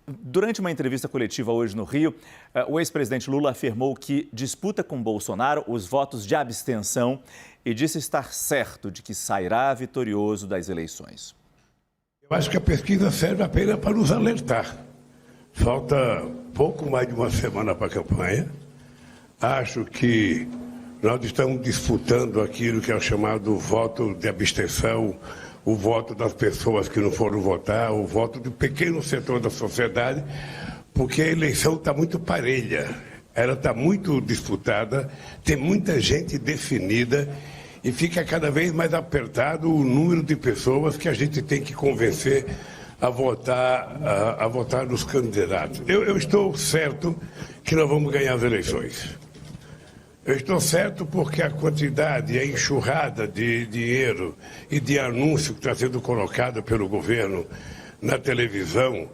Durante uma entrevista coletiva hoje no Rio, o ex-presidente Lula afirmou que disputa com Bolsonaro os votos de abstenção e disse estar certo de que sairá vitorioso das eleições. Eu acho que a pesquisa serve apenas para nos alertar. Falta pouco mais de uma semana para a campanha. Acho que nós estamos disputando aquilo que é o chamado voto de abstenção, o voto das pessoas que não foram votar, o voto do pequeno setor da sociedade, porque a eleição está muito parelha, ela está muito disputada, tem muita gente definida e fica cada vez mais apertado o número de pessoas que a gente tem que convencer a votar nos candidatos. Eu estou certo que nós vamos ganhar as eleições. Eu estou certo porque a quantidade, a enxurrada de dinheiro e de anúncio que está sendo colocado pelo governo na televisão,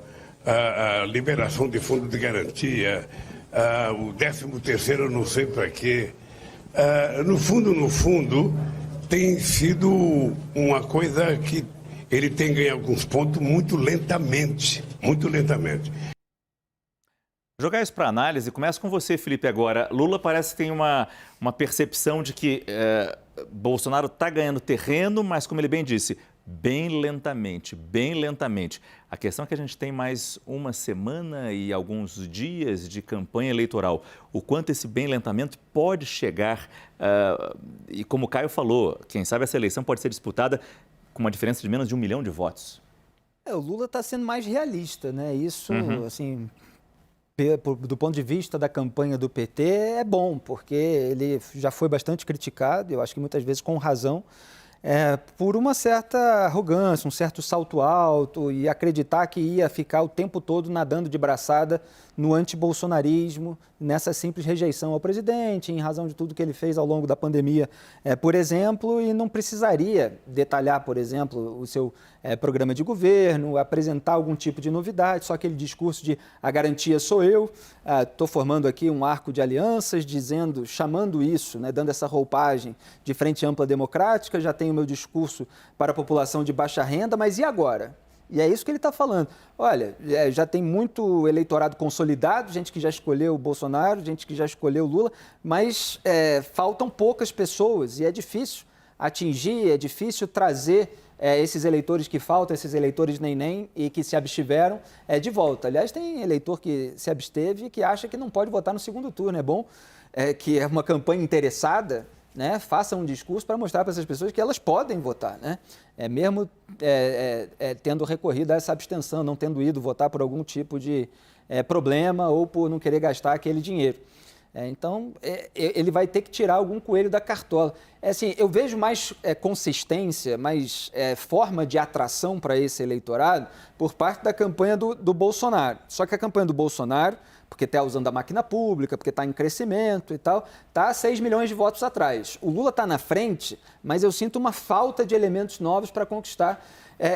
a liberação de fundo de garantia, o 13º não sei para quê, no fundo, tem sido uma coisa que ele tem ganho alguns pontos muito lentamente, muito lentamente. Jogar isso para análise, começa com você, Felipe, agora. Lula parece que tem uma percepção de que Bolsonaro está ganhando terreno, mas, como ele bem disse, bem lentamente, bem lentamente. A questão é que a gente tem mais uma semana e alguns dias de campanha eleitoral. O quanto esse bem lentamente pode chegar, e como o Caio falou, quem sabe essa eleição pode ser disputada com uma diferença de menos de 1 milhão de votos. O Lula está sendo mais realista, né? Isso, assim, do ponto de vista da campanha do PT, é bom, porque ele já foi bastante criticado, eu acho que muitas vezes com razão, por uma certa arrogância, um certo salto alto e acreditar que ia ficar o tempo todo nadando de braçada no antibolsonarismo, nessa simples rejeição ao presidente, em razão de tudo que ele fez ao longo da pandemia, por exemplo, e não precisaria detalhar, por exemplo, o seu programa de governo, apresentar algum tipo de novidade, só aquele discurso de a garantia sou eu, estou formando aqui um arco de alianças, chamando isso, né, dando essa roupagem de frente ampla democrática, já tenho o meu discurso para a população de baixa renda, mas e agora? E é isso que ele está falando. Olha, já tem muito eleitorado consolidado, gente que já escolheu o Bolsonaro, gente que já escolheu o Lula, mas faltam poucas pessoas e é difícil atingir, é difícil trazer esses eleitores que faltam, esses eleitores nem e que se abstiveram de volta. Aliás, tem eleitor que se absteve e que acha que não pode votar no segundo turno. É bom que é uma campanha interessada, né, faça um discurso para mostrar para essas pessoas que elas podem votar, né? Mesmo tendo recorrido a essa abstenção, não tendo ido votar por algum tipo de problema ou por não querer gastar aquele dinheiro. Então, ele vai ter que tirar algum coelho da cartola. Assim, eu vejo mais consistência, mais forma de atração para esse eleitorado por parte da campanha do Bolsonaro. Só que a campanha do Bolsonaro, porque está usando a máquina pública, porque está em crescimento e tal, está a 6 milhões de votos atrás. O Lula está na frente, mas eu sinto uma falta de elementos novos para conquistar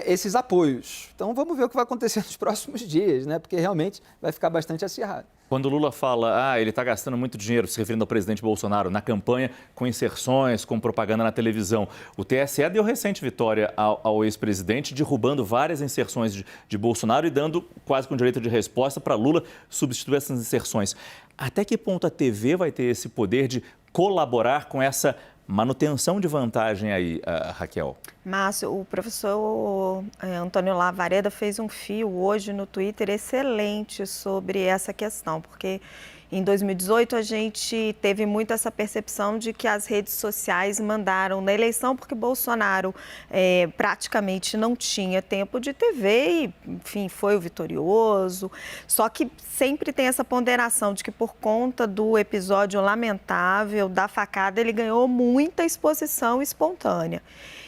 esses apoios. Então, vamos ver o que vai acontecer nos próximos dias, né? Porque realmente vai ficar bastante acirrado. Quando o Lula fala, ele está gastando muito dinheiro, se referindo ao presidente Bolsonaro, na campanha, com inserções, com propaganda na televisão. O TSE deu recente vitória ao ex-presidente, derrubando várias inserções de Bolsonaro e dando quase com direito de resposta para Lula substituir essas inserções. Até que ponto a TV vai ter esse poder de colaborar com essa manutenção de vantagem aí, Raquel? Márcio, o professor Antônio Lavareda fez um fio hoje no Twitter excelente sobre essa questão, porque em 2018 a gente teve muito essa percepção de que as redes sociais mandaram na eleição porque Bolsonaro praticamente não tinha tempo de TV e, enfim, foi o vitorioso. Só que sempre tem essa ponderação de que por conta do episódio lamentável da facada, ele ganhou muita exposição espontânea.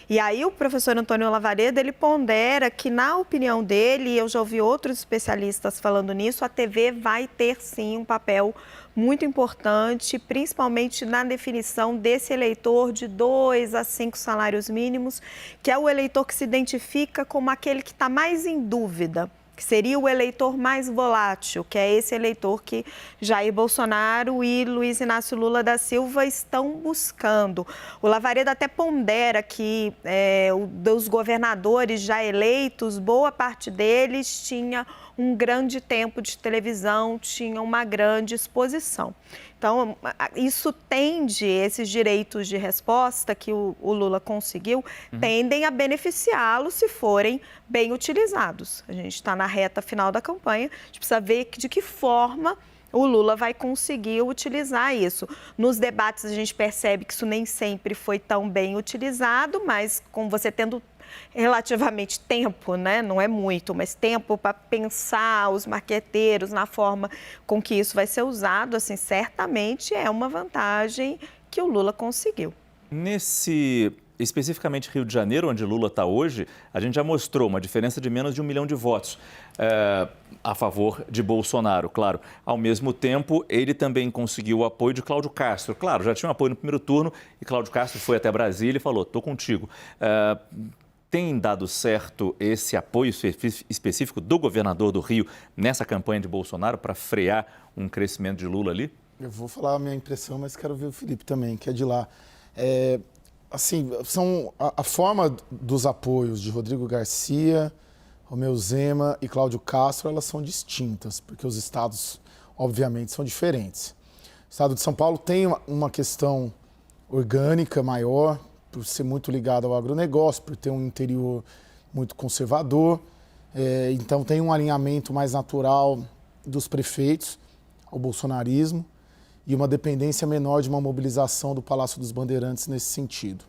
E aí o professor Antônio Lavareda, ele pondera que, na opinião dele, e eu já ouvi outros especialistas falando nisso, a TV vai ter, sim, um papel muito importante, principalmente na definição desse eleitor de 2 a 5 salários mínimos, que é o eleitor que se identifica como aquele que está mais em dúvida que seria o eleitor mais volátil, que é esse eleitor que Jair Bolsonaro e Luiz Inácio Lula da Silva estão buscando. O Lavareda até pondera que dos governadores já eleitos, boa parte deles tinha um grande tempo de televisão, tinha uma grande exposição. Então, isso tende, esses direitos de resposta que o Lula conseguiu, tendem a beneficiá-lo se forem bem utilizados. A gente está na reta final da campanha, a gente precisa ver de que forma o Lula vai conseguir utilizar isso. Nos debates a gente percebe que isso nem sempre foi tão bem utilizado, mas com você tendo relativamente tempo, né? Não é muito, mas tempo para pensar os marqueteiros na forma com que isso vai ser usado, assim, certamente é uma vantagem que o Lula conseguiu. Especificamente Rio de Janeiro, onde Lula está hoje, a gente já mostrou uma diferença de menos de 1 milhão de votos a favor de Bolsonaro, claro. Ao mesmo tempo, ele também conseguiu o apoio de Cláudio Castro. Claro, já tinha um apoio no primeiro turno e Cláudio Castro foi até Brasília e falou, estou contigo. Tem dado certo esse apoio específico do governador do Rio nessa campanha de Bolsonaro para frear um crescimento de Lula ali? Eu vou falar a minha impressão, mas quero ver o Felipe também, que é de lá. Assim, a forma dos apoios de Rodrigo Garcia, Romeu Zema e Cláudio Castro, elas são distintas, porque os estados, obviamente, são diferentes. O estado de São Paulo tem uma questão orgânica maior, por ser muito ligado ao agronegócio, por ter um interior muito conservador. Então tem um alinhamento mais natural dos prefeitos ao bolsonarismo e uma dependência menor de uma mobilização do Palácio dos Bandeirantes nesse sentido.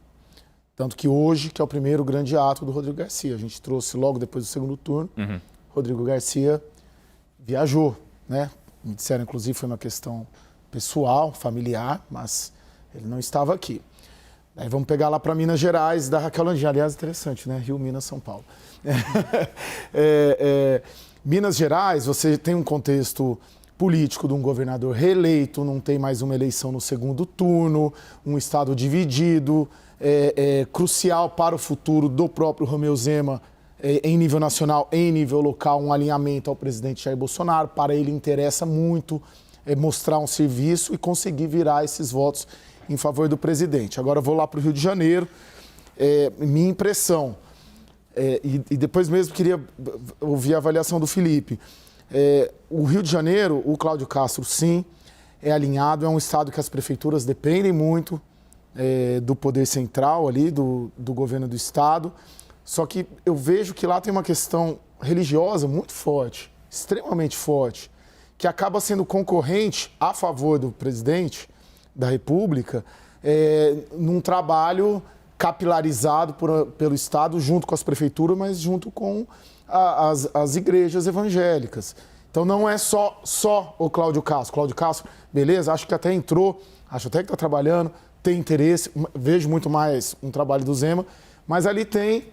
Tanto que hoje, que é o primeiro grande ato do Rodrigo Garcia, a gente trouxe logo depois do segundo turno, Rodrigo Garcia viajou, né? Me disseram, inclusive, foi uma questão pessoal, familiar, mas ele não estava aqui. Aí vamos pegar lá para Minas Gerais, da Raquel Landim. Aliás, interessante, né? Rio, Minas, São Paulo. Minas Gerais, você tem um contexto político de um governador reeleito, não tem mais uma eleição no segundo turno, um estado dividido, crucial para o futuro do próprio Romeu Zema, em nível nacional, em nível local, um alinhamento ao presidente Jair Bolsonaro. Para ele interessa muito mostrar um serviço e conseguir virar esses votos em favor do presidente. Agora eu vou lá para o Rio de Janeiro. Minha impressão, e depois mesmo queria ouvir a avaliação do Felipe. O Rio de Janeiro, o Cláudio Castro, sim, é alinhado, é um estado que as prefeituras dependem muito do poder central ali, do governo do estado. Só que eu vejo que lá tem uma questão religiosa muito forte, extremamente forte, que acaba sendo concorrente a favor do presidente da República, num trabalho capilarizado pelo Estado, junto com as prefeituras, mas junto com as igrejas evangélicas. Então não é só o Cláudio Castro. Cláudio Castro, beleza, acho que até entrou, acho até que está trabalhando, tem interesse, vejo muito mais um trabalho do Zema, mas ali tem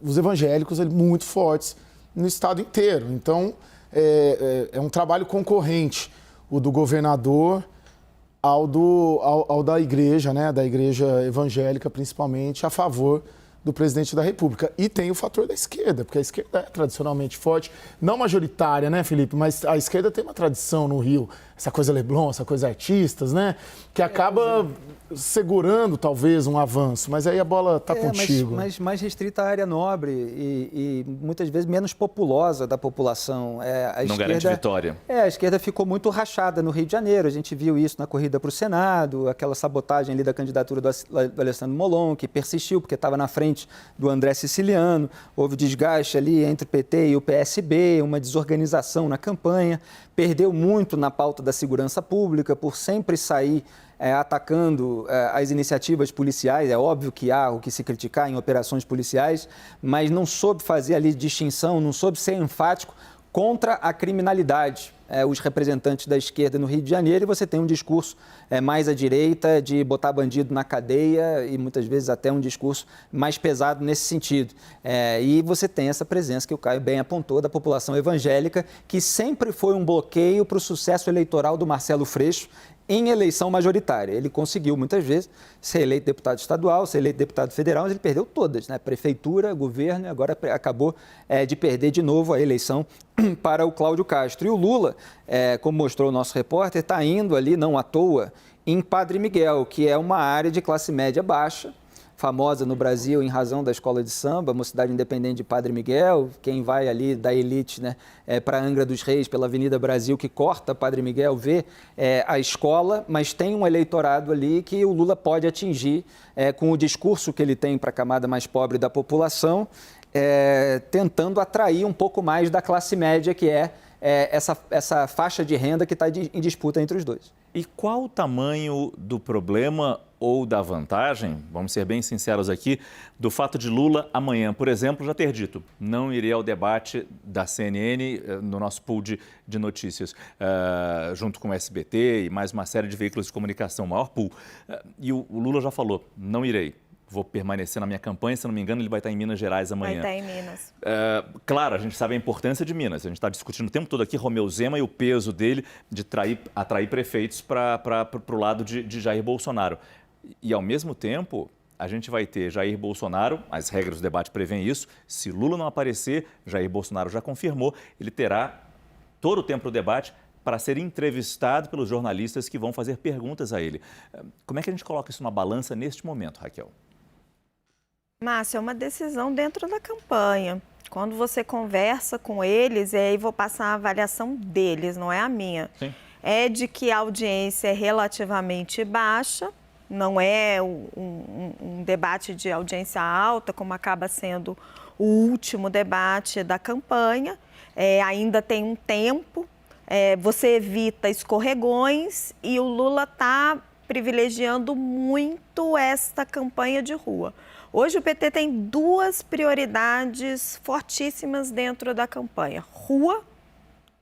os evangélicos muito fortes no Estado inteiro. Então é um trabalho concorrente, o do governador ao da igreja, né, da igreja evangélica, principalmente, a favor do presidente da República. E tem o fator da esquerda, porque a esquerda é tradicionalmente forte, não majoritária, né, Felipe? Mas a esquerda tem uma tradição no Rio, essa coisa Leblon, essa coisa artistas, né? Que acaba segurando, talvez, um avanço. Mas aí a bola está contigo. Mas mais restrita à área nobre e muitas vezes menos populosa da população. Não garante vitória. A esquerda ficou muito rachada no Rio de Janeiro. A gente viu isso na corrida para o Senado, aquela sabotagem ali da candidatura do Alessandro Molon, que persistiu porque estava na frente do André Siciliano. Houve desgaste ali entre o PT e o PSB, uma desorganização na campanha. Perdeu muito na pauta da segurança pública por sempre sair atacando as iniciativas policiais. É óbvio que há o que se criticar em operações policiais, mas não soube fazer ali distinção, não soube ser enfático contra a criminalidade. Os representantes da esquerda no Rio de Janeiro, e você tem um discurso mais à direita de botar bandido na cadeia e muitas vezes até um discurso mais pesado nesse sentido. E você tem essa presença que o Caio bem apontou da população evangélica, que sempre foi um bloqueio para o sucesso eleitoral do Marcelo Freixo em eleição majoritária. Ele conseguiu, muitas vezes, ser eleito deputado estadual, ser eleito deputado federal, mas ele perdeu todas, né? Prefeitura, governo, e agora acabou de perder de novo a eleição para o Cláudio Castro. E o Lula, como mostrou o nosso repórter, está indo ali, não à toa, em Padre Miguel, que é uma área de classe média baixa, famosa no Brasil em razão da escola de samba, Mocidade Independente de Padre Miguel. Quem vai ali da elite, né, para Angra dos Reis, pela Avenida Brasil, que corta Padre Miguel, vê a escola, mas tem um eleitorado ali que o Lula pode atingir com o discurso que ele tem para a camada mais pobre da população, tentando atrair um pouco mais da classe média, que essa faixa de renda que está em disputa entre os dois. E qual o tamanho do problema ou da vantagem, vamos ser bem sinceros aqui, do fato de Lula amanhã, por exemplo, já ter dito: não irei ao debate da CNN no nosso pool de notícias, junto com o SBT e mais uma série de veículos de comunicação, maior pool. E o Lula já falou: não irei. Vou permanecer na minha campanha, se não me engano, ele vai estar em Minas Gerais amanhã. Vai estar em Minas. Claro, a gente sabe a importância de Minas. A gente está discutindo o tempo todo aqui Romeu Zema e o peso dele de atrair prefeitos para o lado de Jair Bolsonaro. E, ao mesmo tempo, a gente vai ter Jair Bolsonaro, as regras do debate prevêem isso, se Lula não aparecer, Jair Bolsonaro já confirmou, ele terá todo o tempo do debate para ser entrevistado pelos jornalistas que vão fazer perguntas a ele. Como é que a gente coloca isso na balança neste momento, Raquel? Márcio, é uma decisão dentro da campanha. Quando você conversa com eles, e aí vou passar a avaliação deles, não é a minha. Sim. É de que a audiência é relativamente baixa, não é um debate de audiência alta, como acaba sendo o último debate da campanha. Ainda tem um tempo, você evita escorregões e o Lula está privilegiando muito esta campanha de rua. Hoje o PT tem duas prioridades fortíssimas dentro da campanha: rua,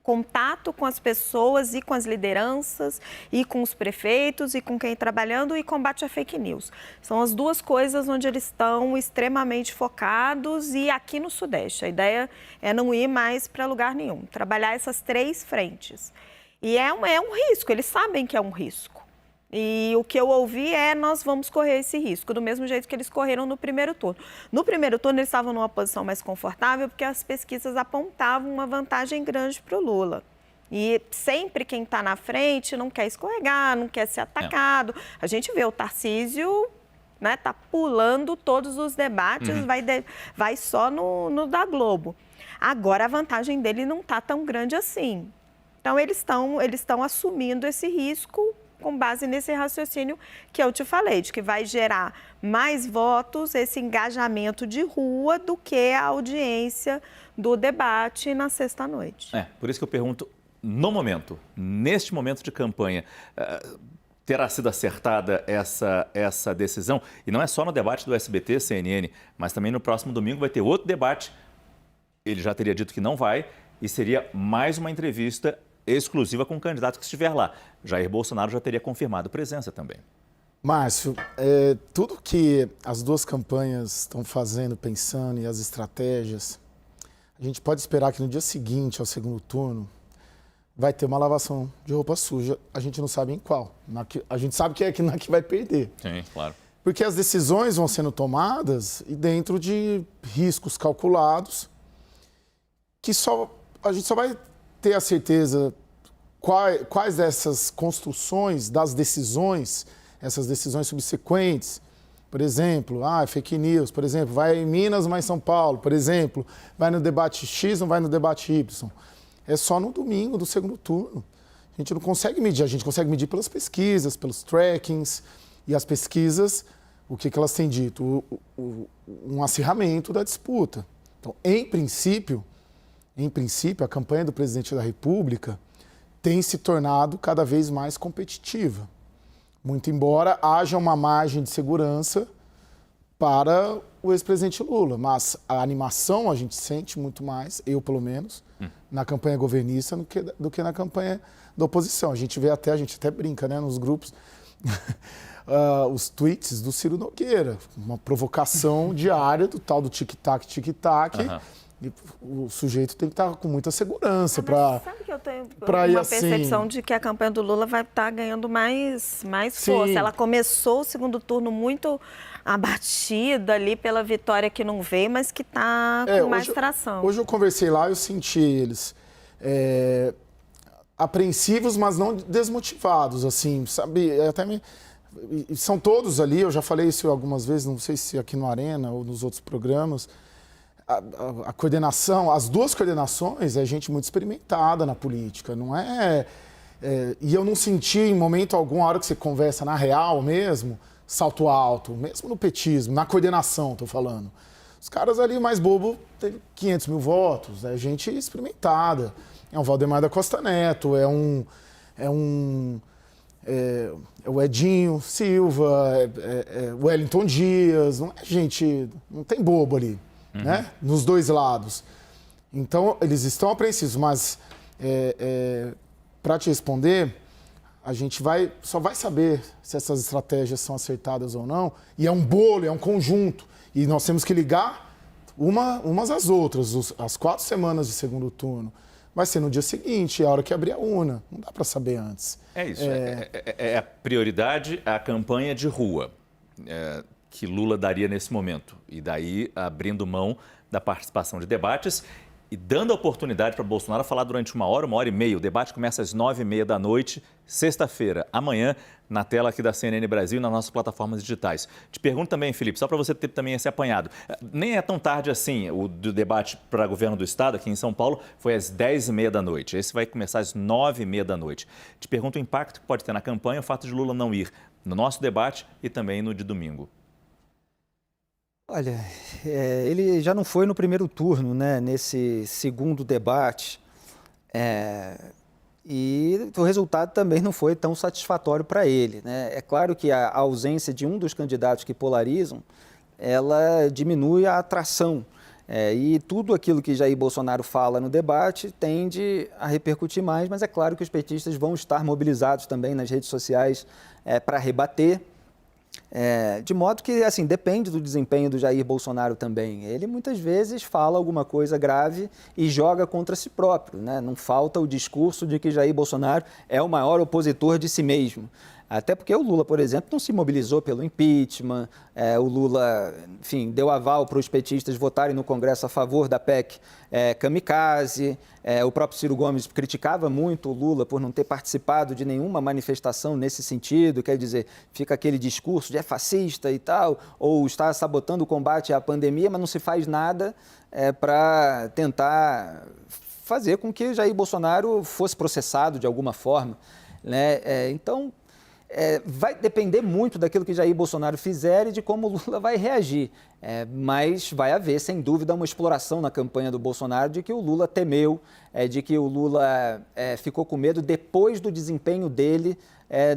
contato com as pessoas e com as lideranças e com os prefeitos e com quem trabalhando, e combate à fake news. São as duas coisas onde eles estão extremamente focados, e aqui no Sudeste a ideia é não ir mais para lugar nenhum, trabalhar essas três frentes. E é um risco, eles sabem que é um risco. E o que eu ouvi nós vamos correr esse risco, do mesmo jeito que eles correram no primeiro turno. No primeiro turno, eles estavam numa posição mais confortável, porque as pesquisas apontavam uma vantagem grande para o Lula. E sempre quem está na frente não quer escorregar, não quer ser atacado. A gente vê o Tarcísio, né, tá pulando todos os debates, vai só no da Globo. Agora, a vantagem dele não está tão grande assim. Então, eles estão assumindo esse risco com base nesse raciocínio que eu te falei, de que vai gerar mais votos, esse engajamento de rua, do que a audiência do debate na sexta-noite. Por isso que eu pergunto, no momento, neste momento de campanha, terá sido acertada essa decisão? E não é só no debate do SBT, CNN, mas também no próximo domingo vai ter outro debate. Ele já teria dito que não vai, e seria mais uma entrevista exclusiva com o candidato que estiver lá. Jair Bolsonaro já teria confirmado presença também. Márcio, tudo que as duas campanhas estão fazendo, pensando, e as estratégias, a gente pode esperar que no dia seguinte ao segundo turno vai ter uma lavação de roupa suja. A gente não sabe em qual. A gente sabe que é na que vai perder. Sim, claro. Porque as decisões vão sendo tomadas e dentro de riscos calculados, que a gente só vai ter a certeza quais dessas construções das decisões, essas decisões subsequentes, por exemplo, fake news, por exemplo, vai em Minas, mas São Paulo, por exemplo, vai no debate X, não vai no debate Y. É só no domingo do segundo turno. A gente não consegue medir, a gente consegue medir pelas pesquisas, pelos trackings, e as pesquisas, o que elas têm dito? Um acirramento da disputa. Então, em princípio, a campanha do presidente da República tem se tornado cada vez mais competitiva. Muito embora haja uma margem de segurança para o ex-presidente Lula. Mas a animação a gente sente muito mais, eu pelo menos, na campanha governista do que na campanha da oposição. A gente até brinca, né, nos grupos, os tweets do Ciro Nogueira, uma provocação diária do tal do tic-tac, tic-tac. E o sujeito tem que estar com muita segurança para tenho pra ir uma assim. percepção de que a campanha do Lula vai estar ganhando mais Sim. força. Ela começou o segundo turno muito abatida ali pela vitória que não veio, mas que está com mais tração. Hoje eu conversei lá e eu senti eles apreensivos, mas não desmotivados, assim, sabe? São todos ali, eu já falei isso algumas vezes, não sei se aqui no Arena ou nos outros programas. A coordenação, as duas coordenações é gente muito experimentada na política, não é... E eu não senti em momento algum, a hora que você conversa na real mesmo, salto alto, mesmo no petismo, na coordenação, estou falando. Os caras ali mais bobo tem 500 mil votos, é gente experimentada. É um Valdemar da Costa Neto, é o Edinho Silva, o Wellington Dias, não é gente, não tem bobo ali, né? Nos dois lados. Então, eles estão apreensivos, mas para te responder, a gente só vai saber se essas estratégias são acertadas ou não, e é um bolo, é um conjunto, e nós temos que ligar umas às outras, as 4 semanas de segundo turno. Vai ser no dia seguinte, é a hora que abrir a urna. Não dá para saber antes. É isso. É a prioridade a campanha de rua que Lula daria nesse momento. E daí abrindo mão da participação de debates e dando a oportunidade para Bolsonaro falar durante 1 hora e meia. O debate começa às 9h30 da noite, sexta-feira, amanhã, na tela aqui da CNN Brasil e nas nossas plataformas digitais. Te pergunto também, Felipe, só para você ter também esse apanhado. Nem é tão tarde assim, o do debate para governo do Estado, aqui em São Paulo, foi às 10h30 da noite. Esse vai começar às 9h30 da noite. Te pergunto o impacto que pode ter na campanha o fato de Lula não ir no nosso debate e também no de domingo. Olha, ele já não foi no primeiro turno, né, nesse segundo debate, e o resultado também não foi tão satisfatório para ele, né? É claro que a ausência de um dos candidatos que polarizam, ela diminui a atração, e tudo aquilo que Jair Bolsonaro fala no debate tende a repercutir mais, mas é claro que os petistas vão estar mobilizados também nas redes sociais para rebater. De modo que, assim, depende do desempenho do Jair Bolsonaro também. Ele muitas vezes fala alguma coisa grave e joga contra si próprio, né? Não falta o discurso de que Jair Bolsonaro é o maior opositor de si mesmo. Até porque o Lula, por exemplo, não se mobilizou pelo impeachment, o Lula, enfim, deu aval para os petistas votarem no Congresso a favor da PEC kamikaze, o próprio Ciro Gomes criticava muito o Lula por não ter participado de nenhuma manifestação nesse sentido, quer dizer, fica aquele discurso de fascista e tal, ou está sabotando o combate à pandemia, mas não se faz nada para tentar fazer com que Jair Bolsonaro fosse processado de alguma forma, né? Então, vai depender muito daquilo que Jair Bolsonaro fizer e de como o Lula vai reagir. Mas vai haver, sem dúvida, uma exploração na campanha do Bolsonaro de que o Lula temeu, de que o Lula ficou com medo depois do desempenho dele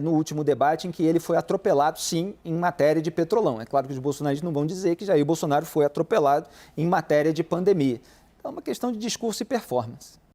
no último debate, em que ele foi atropelado, sim, em matéria de petrolão. É claro que os bolsonaristas não vão dizer que Jair Bolsonaro foi atropelado em matéria de pandemia. Então, é uma questão de discurso e performance.